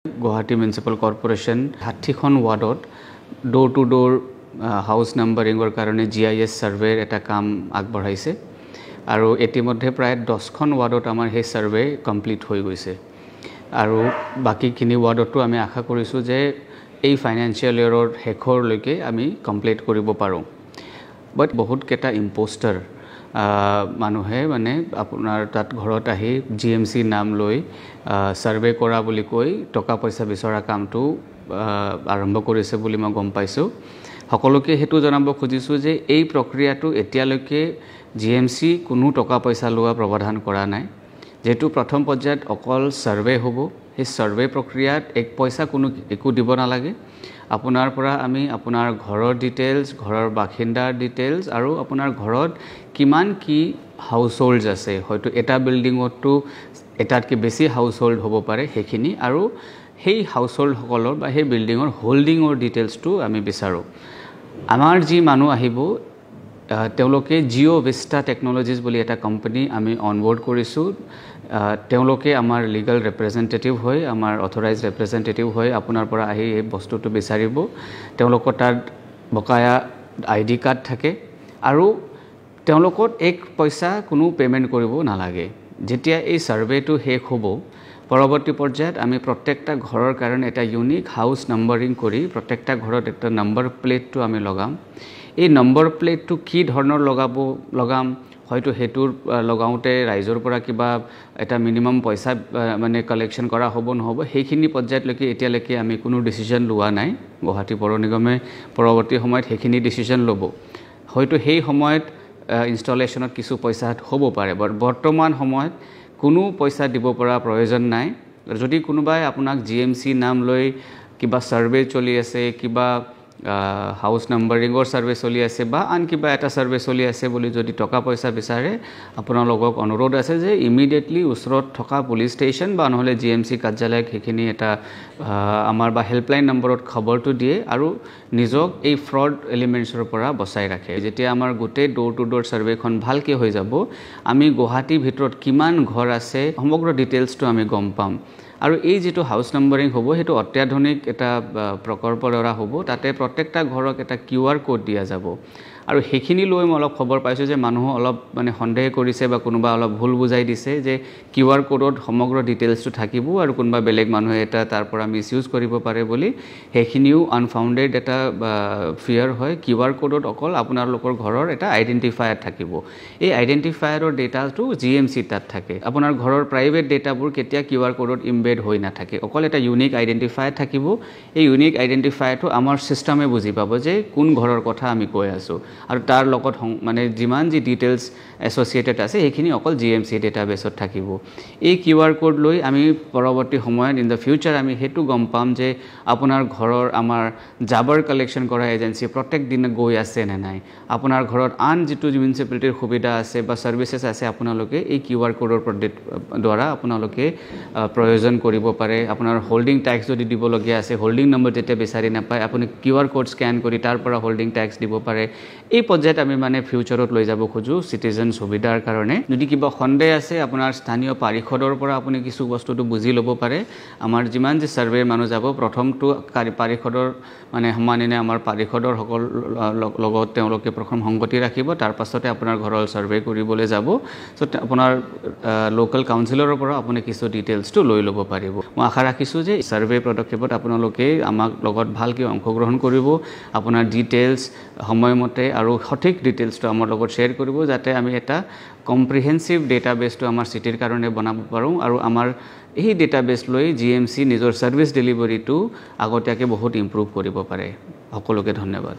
Guwahati Municipal Corporation 60খন ওয়াৰ্ডত door to door house নাম্বাৰিঙৰ কাৰণে GIS সাৰ্ভেৰ এটা কাম আগবঢ়াইছে আৰু ইতিমধ্যে প্ৰায় 10খন ওয়াৰ্ডত আমাৰ সেই সাৰ্ভে কমপ্লিট হৈ গৈছে আৰু বাকিখিনি ওয়াৰ্ডতো আমি আশা কৰিছো যে এই ফাইনান্সিয়েল ইয়াৰৰ শেষৰলৈকে আমি কমপ্লিট কৰিব পাৰোঁ বাট বহুত কেটা ইম্পোস্টাৰ মানুহে মানে আপোনাৰ তাত ঘৰত আহি GMC নাম লৈ সাৰ্ভে কৰা বুলি কৈ টকা পইচা বিচৰা কামটো আৰম্ভ কৰিছে বুলি মই গম পাইছো সকলোকে হেতু জনাব খুজিছো যে এই প্ৰক্ৰিয়াটো এতিয়ালৈকে GMC কোনো টকা পইচা লোৱা প্ৰাৱধান কৰা নাই যেটো প্ৰথম পৰ্যায়ত অকল সাৰ্ভে হ'ব এই সাৰ্ভে প্ৰক্ৰিয়াত এক পইচা কোনো একো দিব নালাগে আপোনাৰ পৰা আমি আপোনাৰ ঘৰৰ ডিটেইলছ ঘৰৰ বাসিন্দাৰ ডিটেইলছ আৰু আপোনাৰ ঘৰত কিমান কি হাউসহোল্ডস আছে হয়তো এটা বিল্ডিংতো এটাতকে বেছি হাউসহোল্ড হ'ব পাৰে হেখিনি আৰু সেই হাউসহোল্ড সকলৰ বা সেই বিল্ডিংৰ হোল্ডিংৰ ডিটেইলছটো আমি বিচাৰো আমাৰ যি মানুহ আহিব তেওঁলোকে জিও ভিস্টা টেকনলজিজ বুলি এটা কোম্পানী আমি অনবোৰ্ড কৰিছো তেওঁলোকে আমাৰ লিগ্যাল ৰিপ্ৰেজেন্টেটিভ হয় আমাৰ অথৰাইজড ৰিপ্ৰেজেন্টেটিভ হয় আপোনাৰ পৰা আহি এই বস্তুটো বিচাৰিব তেওঁলোকৰ তাত বকায়া আইডি কাৰ্ড থাকে আৰু তেওঁলোকৰ এক পইচা কোনো পেমেন্ট কৰিব নালাগে যেতিয়া এই সাৰ্ভেটো শেষ হ'ব পৰৱৰ্তী পৰ্যায়ত আমি প্ৰত্যেকটা ঘৰৰ কাৰণে এটা ইউনিক হাউস নাম্বাৰিং কৰি প্ৰত্যেকটা ঘৰত একটা নাম্বাৰ প্লেটটো আমি লগাম এই নম্বৰ প্লেটটো কি ধৰণৰ লগাম হয়তো হেতুৰ লগাওতে ৰাইজৰ পৰা কিবা এটা মিনিমাম পইচা মানে কালেকশন কৰা হ'ব নহব হেখিনি পৰ্যায়তলৈকে এতিয়ালৈকে আমি কোনো ডিসিশন লোৱা নাই গুৱাহাটী পৌৰ নিগমে পৰৱৰ্তী সময়ত হেখিনি ডিসিশন ল'ব হয়তো সেই সময়ত ইনষ্টলেচনত কিছু পইচা হ'ব পাৰে বৰ্তমান সময়ত কোনো পইচা দিব পৰা প্ৰয়োজন নাই যদি কোনোবাই আপোনাক GMC নাম লৈ কিবা সাৰ্ভে চলি আছে কিবা হাউস নাম্বাৰিঙৰ সাৰ্ভে চলি আছে বা আন কিবা এটা সাৰ্ভে চলি আছে বুলি যদি টকা পইচা বিচাৰে আপোনালোকক অনুৰোধ আছে যে ইমিডিয়েটলি ওচৰত থকা পুলিশ ষ্টেচন বা নহলে GMC কাৰ্যালয়ক হেখিনি এটা আমাৰ বা হেল্পলাইন নম্বৰত খবৰটো দিয়ে আৰু নিজক এই ফ্ৰড এলিমেন্টছৰ পৰা বচাই ৰাখে যেতিয়া আমাৰ গোটে ডোৰ টু ডোৰ সাৰ্ভেখন ভালকে হৈ যাব আমি গুৱাহাটী ভিতৰত কিমান ঘৰ আছে সমগ্ৰ ডিটেইলছটো আমি গম পাম আৰু এই যেটো হাউস নাম্বাৰিং হ'ব হেতু অত্যাধুনিক এটা প্ৰকল্পৰ দ্বাৰা হ'ব তাতে প্ৰত্যেকটা ঘৰক এটা QR কোড দিয়া যাব আৰু হেখিনি লৈ মই অলপ খবৰ পাইছো যে মানুহ অলপ মানে সন্দেহ কৰিছে বা কোনোবা অলপ ভুল বুজাই দিছে যে QR কোডত সমগ্ৰ ডিটেইলছটো থাকিব আৰু কোনোবা বেলেগ মানুহে এটা তাৰ পৰা মিসইউজ কৰিব পাৰে বুলি হেখিনিও আনফাউন্ডেড এটা ফিয়াৰ হয় QR কোডত অকল আপোনালোকৰ ঘৰৰ এটা আইডেন্টিফায়াৰ থাকিব এই আইডেন্টিফায়াৰৰ ডেটাটো GMC তাত থাকে আপোনাৰ ঘৰৰ প্ৰাইভেট ডেটাবোৰ কেতিয়া QR কোডত এমবেড হৈ না থাকে অকল এটা ইউনিক আইডেন্টিফায়াৰ থাকিব এই ইউনিক আইডেন্টিফায়াৰটো আমাৰ সিস্টেমে বুজি পাব যে কোন ঘৰৰ কথা আমি কৈ আছো আৰু তাৰ লগত মানে যিমান যি ডিটেইলছ এসোসিয়েটেড আছে হেখিনি অকল GMC ডেটাবেছত থাকিব এই QR কোড লৈ আমি পৰৱৰ্তী সময়ত ইন দা ফিউচাৰ আমি হেতু গম পাম যে আপোনাৰ ঘৰৰ আমাৰ জাবৰ কালেকশন কৰা এজেন্সি প্ৰত্যেক দিন গৈ আছে নে নাই আপোনাৰ ঘৰত আন যেটো মিউনিসিপালিটিৰ সুবিধা আছে বা সাৰ্ভিসেস আছে আপোনালোকে এই QR কোডৰ দ্বাৰা আপোনালোকে প্ৰয়োজন কৰিব পাৰে আপোনাৰ হোল্ডিং ট্যাক্স যদি দিব লগিয়া আছে হোল্ডিং নম্বৰ যেতিয়া বিচাৰি নাপায় আপুনি QR কোড স্ক্যান কৰি তাৰ পৰা হোল্ডিং ট্যাক্স দিব পাৰে এই পৰ্যায়ত আমি মানে ফিউচাৰত লৈ যাব খুজো সিটিজেন সুবিধাৰ কাৰণে যদি কিবা সন্দেহ আছে আপোনাৰ স্থানীয় পাৰিষদৰ পৰা আপুনি কিছু বস্তুটো বুজি ল'ব পাৰে আমাৰ যিমান যে সাৰ্ভে মানুহ যাব প্ৰথমটো পাৰিষদৰ মানে সমানিনে আমাৰ পাৰিষদৰ সকল লগত তেওঁলোকে প্ৰথম সংগতি ৰাখিব তাৰ পাছতে আপোনাৰ ঘৰৰ সাৰ্ভে কৰিবলৈ যাব সো আপোনাৰ লোকাল কাউন্সিলৰৰ পৰা আপুনি কিছু ডিটেইলছটো লৈ ল'ব পাৰিব মই আশা ৰাখিছো যে সাৰ্ভে পদক্ষেপত আপোনালোকে আমাক লগত ভালকৈ অংশগ্ৰহণ কৰিব আপোনাৰ ডিটেইলছ সময়মতে আৰু সঠিক ডিটেইলছটো আমাৰ লগত শেয়াৰ কৰিব যাতে আমি এটা কম্প্ৰিহেনসিভ ডেটাবেছটো আমাৰ সিটিৰ কাৰণে বনাব পাৰোঁ আৰু আমাৰ এই ডেটাবেছ লৈ GMC নিজৰ সাৰ্ভিস ডেলিভাৰীটো আগতীয়াকৈ বহুত ইমপ্ৰুভ কৰিব পাৰে সকলোকে ধন্যবাদ